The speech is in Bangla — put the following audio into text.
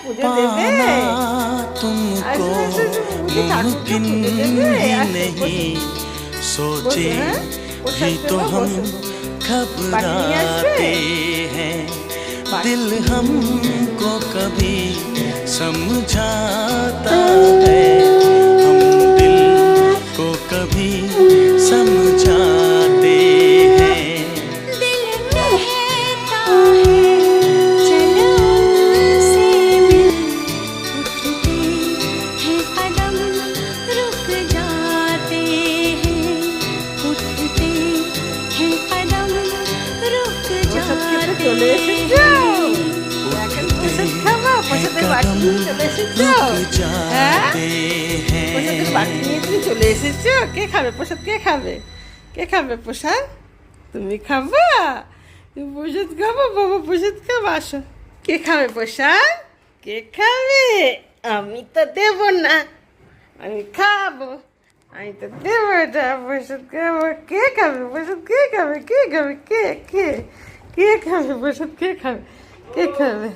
पूजा देवे तुमको मुमकिन नहीं, सोचे भी तो हम घबराते हैं। दिल हमको कभी समझाता है, हम दिल को कभी समझाते हैं। दिल कहता है चलो उनसे मिल, उठते हैं कदम रुक जाते हैं, उठते हैं कदम रुक जाते हैं। প্রসাদ খাবা? প্রসাদের বাটি নিয়ে চলে এসেছো? হ্যাঁ, প্রসাদের বাটি নিয়ে তুমি চলে এসেছো। কে খাবে প্রসাদ? কে খাবে? কে খাবে প্রসাদ? তুমি খাবা? তুমি প্রসাদ খাবো? বাবা প্রসাদ খাবো, আসো। কে খাবে প্রসাদ? কে খাবে? আমি তো দেবো না, আমি খাবো। আমি তো দেবো না প্রসাদ খাবো। কে খাবে প্রসাদ? কে খাবে? কে খাবে? কে কে কে খাবে প্রসাদ? কে খাবে? কে খাবে?